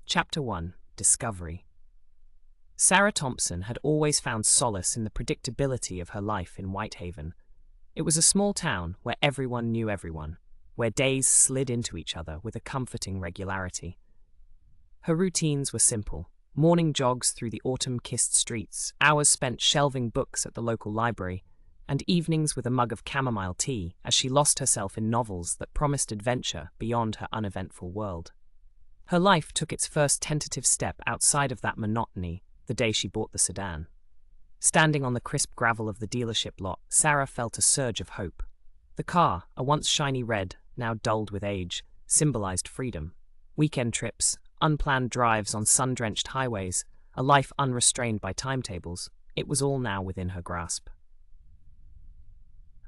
Chapter 1: Discovery. Sarah Thompson had always found solace in the predictability of her life in Whitehaven. It was a small town where everyone knew everyone, where days slid into each other with a comforting regularity. Her routines were simple: morning jogs through the autumn-kissed streets, hours spent shelving books at the local library, and evenings with a mug of chamomile tea as she lost herself in novels that promised adventure beyond her uneventful world. Her life took its first tentative step outside of that monotony the day she bought the sedan. Standing on the crisp gravel of the dealership lot, Sarah felt a surge of hope. The car, a once shiny red, now dulled with age, symbolized freedom. Weekend trips, unplanned drives on sun-drenched highways, a life unrestrained by timetables, it was all now within her grasp.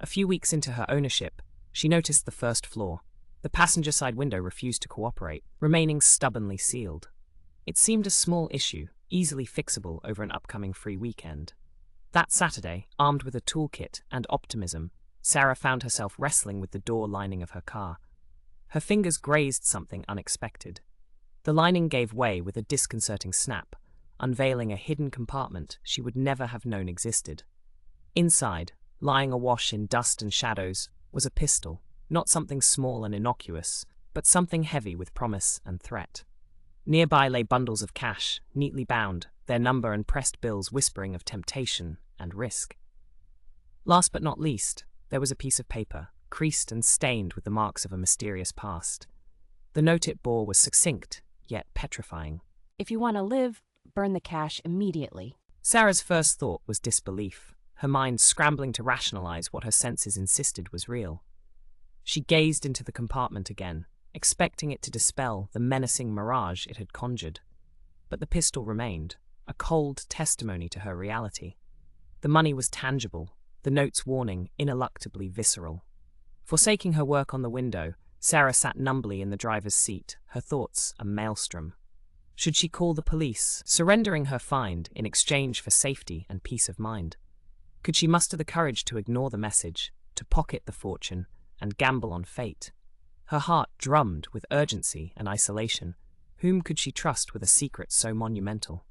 A few weeks into her ownership, she noticed the first flaw. The passenger side window refused to cooperate, remaining stubbornly sealed. It seemed a small issue, easily fixable over an upcoming free weekend. That Saturday, armed with a toolkit and optimism, Sarah found herself wrestling with the door lining of her car. Her fingers grazed something unexpected. The lining gave way with a disconcerting snap, unveiling a hidden compartment she would never have known existed. Inside, lying awash in dust and shadows, was a pistol. Not something small and innocuous, but something heavy with promise and threat. Nearby lay bundles of cash, neatly bound, their number and pressed bills whispering of temptation and risk. Last but not least, there was a piece of paper, creased and stained with the marks of a mysterious past. The note it bore was succinct, yet petrifying. "If you want to live, burn the cash immediately." Sarah's first thought was disbelief, her mind scrambling to rationalize what her senses insisted was real. She gazed into the compartment again, expecting it to dispel the menacing mirage it had conjured. But the pistol remained, a cold testimony to her reality. The money was tangible, the note's warning ineluctably visceral. Forsaking her work on the window, Sarah sat numbly in the driver's seat, her thoughts a maelstrom. Should she call the police, surrendering her find in exchange for safety and peace of mind? Could she muster the courage to ignore the message, to pocket the fortune, and gamble on fate? Her heart drummed with urgency and isolation. Whom could she trust with a secret so monumental?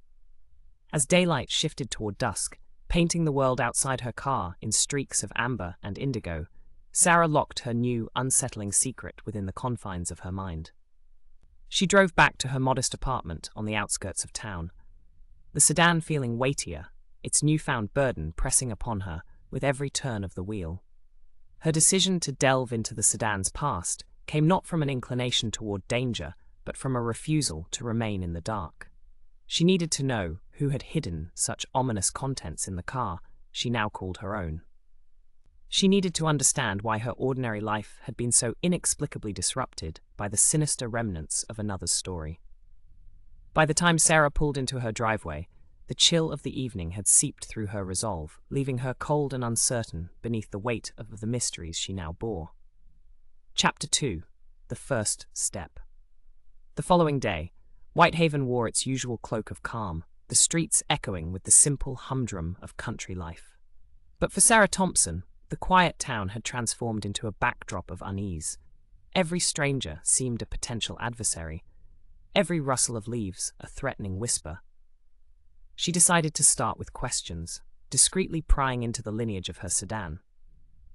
As daylight shifted toward dusk, painting the world outside her car in streaks of amber and indigo, Sarah locked her new, unsettling secret within the confines of her mind. She drove back to her modest apartment on the outskirts of town, the sedan feeling weightier, its newfound burden pressing upon her with every turn of the wheel. Her decision to delve into the sedan's past came not from an inclination toward danger, but from a refusal to remain in the dark. She needed to know who had hidden such ominous contents in the car she now called her own. She needed to understand why her ordinary life had been so inexplicably disrupted by the sinister remnants of another's story. By the time Sarah pulled into her driveway, the chill of the evening had seeped through her resolve, leaving her cold and uncertain beneath the weight of the mysteries she now bore. Chapter 2: The First Step. The following day, Whitehaven wore its usual cloak of calm, the streets echoing with the simple humdrum of country life. But for Sarah Thompson, the quiet town had transformed into a backdrop of unease. Every stranger seemed a potential adversary, every rustle of leaves a threatening whisper. She decided to start with questions, discreetly prying into the lineage of her sedan.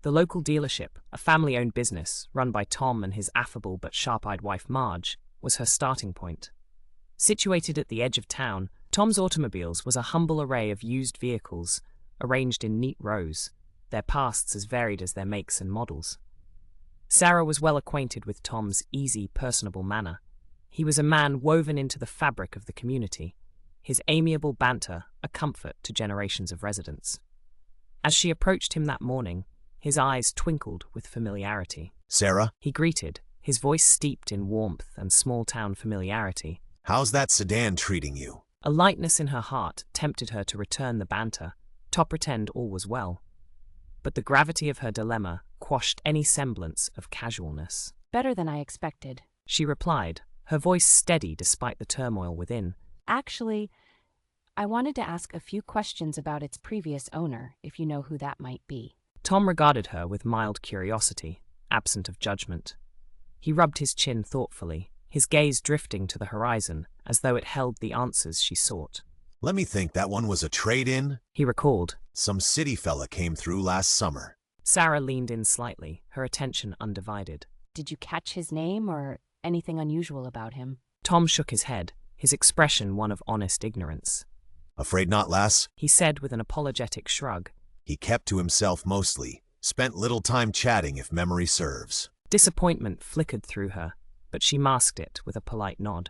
The local dealership, a family-owned business run by Tom and his affable but sharp-eyed wife Marge, was her starting point. Situated at the edge of town, Tom's Automobiles was a humble array of used vehicles, arranged in neat rows, their pasts as varied as their makes and models. Sarah was well acquainted with Tom's easy, personable manner. He was a man woven into the fabric of the community, his amiable banter a comfort to generations of residents. As she approached him that morning, his eyes twinkled with familiarity. "Sarah?" He greeted, his voice steeped in warmth and small-town familiarity. "How's that sedan treating you?" A lightness in her heart tempted her to return the banter, to pretend all was well. But the gravity of her dilemma quashed any semblance of casualness. "Better than I expected," she replied, her voice steady despite the turmoil within. "Actually, I wanted to ask a few questions about its previous owner, if you know who that might be." Tom regarded her with mild curiosity, absent of judgment. He rubbed his chin thoughtfully, his gaze drifting to the horizon as though it held the answers she sought. Let me think, that one was a trade-in? He recalled. Some city fella came through last summer. Sarah leaned in slightly, her attention undivided. Did you catch his name or anything unusual about him? Tom shook his head, his expression one of honest ignorance. Afraid not, lass? He said with an apologetic shrug. He kept to himself mostly. Spent little time chatting, if memory serves. Disappointment flickered through her, but she masked it with a polite nod.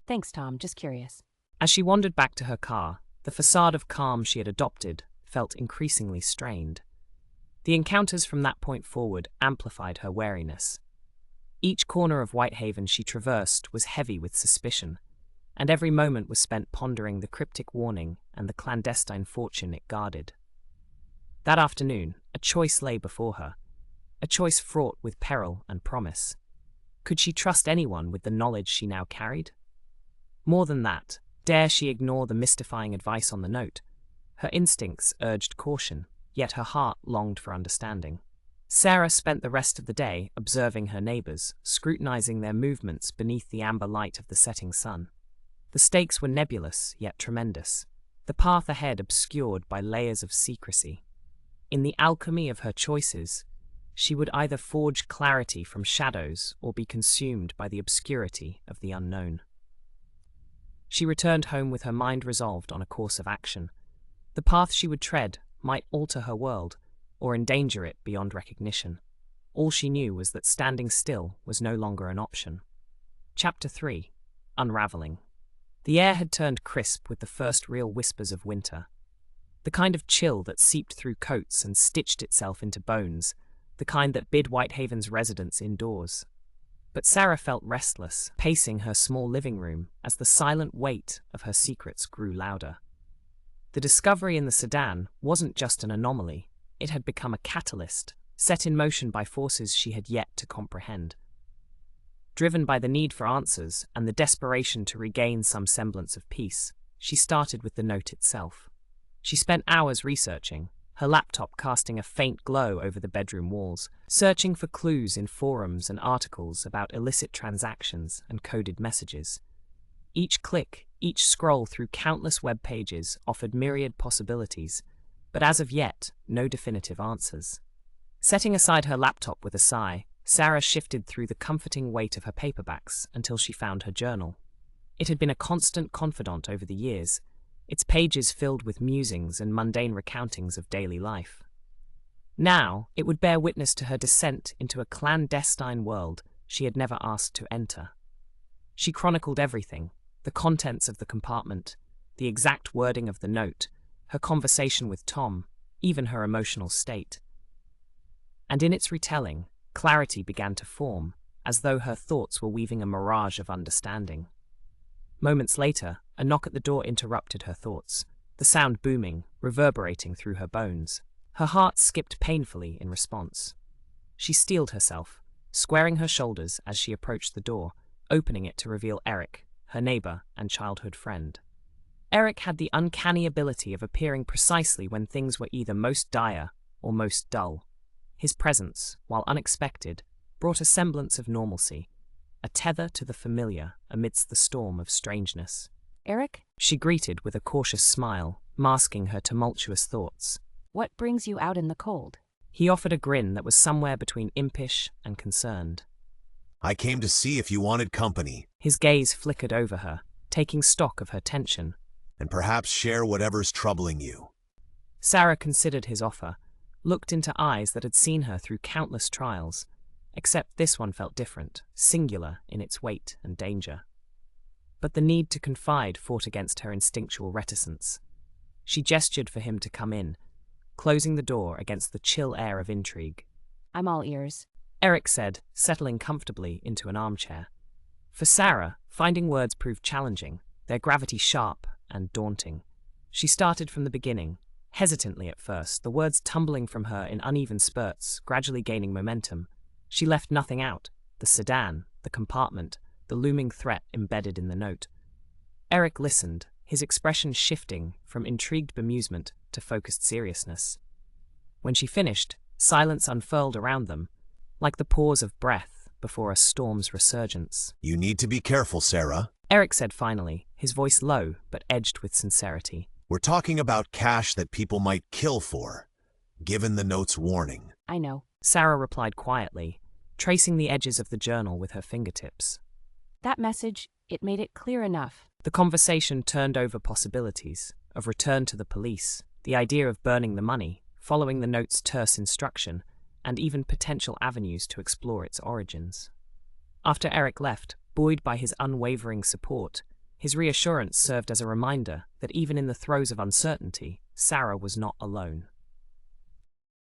Thanks, Tom. Just curious. As she wandered back to her car, the facade of calm she had adopted felt increasingly strained. The encounters from that point forward amplified her wariness. Each corner of Whitehaven she traversed was heavy with suspicion, and every moment was spent pondering the cryptic warning and the clandestine fortune it guarded. That afternoon, a choice lay before her, a choice fraught with peril and promise. Could she trust anyone with the knowledge she now carried? More than that, dare she ignore the mystifying advice on the note? Her instincts urged caution, yet her heart longed for understanding. Sarah spent the rest of the day observing her neighbors, scrutinizing their movements beneath the amber light of the setting sun. The stakes were nebulous, yet tremendous, the path ahead obscured by layers of secrecy. In the alchemy of her choices, she would either forge clarity from shadows or be consumed by the obscurity of the unknown. She returned home with her mind resolved on a course of action. The path she would tread might alter her world, or endanger it beyond recognition. All she knew was that standing still was no longer an option. Chapter 3. Unraveling. The air had turned crisp with the first real whispers of winter. The kind of chill that seeped through coats and stitched itself into bones, the kind that bid Whitehaven's residents indoors. But Sarah felt restless, pacing her small living room as the silent weight of her secrets grew louder. The discovery in the sedan wasn't just an anomaly, it had become a catalyst, set in motion by forces she had yet to comprehend. Driven by the need for answers and the desperation to regain some semblance of peace, she started with the note itself. She spent hours researching, her laptop casting a faint glow over the bedroom walls, searching for clues in forums and articles about illicit transactions and coded messages. Each click, each scroll through countless web pages offered myriad possibilities, but as of yet, no definitive answers. Setting aside her laptop with a sigh, Sarah shifted through the comforting weight of her paperbacks until she found her journal. It had been a constant confidant over the years, its pages filled with musings and mundane recountings of daily life. Now, it would bear witness to her descent into a clandestine world she had never asked to enter. She chronicled everything, the contents of the compartment, the exact wording of the note, her conversation with Tom, even her emotional state. And in its retelling, clarity began to form, as though her thoughts were weaving a mirage of understanding. Moments later, a knock at the door interrupted her thoughts, the sound booming, reverberating through her bones. Her heart skipped painfully in response. She steeled herself, squaring her shoulders as she approached the door, opening it to reveal Eric, her neighbor and childhood friend. Eric had the uncanny ability of appearing precisely when things were either most dire or most dull. His presence, while unexpected, brought a semblance of normalcy, a tether to the familiar amidst the storm of strangeness. Eric? She greeted with a cautious smile, masking her tumultuous thoughts. What brings you out in the cold? He offered a grin that was somewhere between impish and concerned. I came to see if you wanted company. His gaze flickered over her, taking stock of her tension. And perhaps share whatever's troubling you. Sarah considered his offer, looked into eyes that had seen her through countless trials, except this one felt different, singular in its weight and danger. But the need to confide fought against her instinctual reticence. She gestured for him to come in, closing the door against the chill air of intrigue. I'm all ears. Eric said, settling comfortably into an armchair. For Sarah, finding words proved challenging, their gravity sharp and daunting. She started from the beginning, hesitantly at first, the words tumbling from her in uneven spurts, gradually gaining momentum. She left nothing out: the sedan, the compartment, the looming threat embedded in the note. Eric listened, his expression shifting from intrigued bemusement to focused seriousness. When she finished, silence unfurled around them, like the pause of breath, before a storm's resurgence. You need to be careful, Sarah. Eric said finally, his voice low but edged with sincerity. We're talking about cash that people might kill for, given the note's warning. I know. Sarah replied quietly, tracing the edges of the journal with her fingertips. That message, it made it clear enough. The conversation turned over possibilities of return to the police, the idea of burning the money, following the note's terse instruction, and even potential avenues to explore its origins. After Eric left, buoyed by his unwavering support, his reassurance served as a reminder that even in the throes of uncertainty, Sarah was not alone.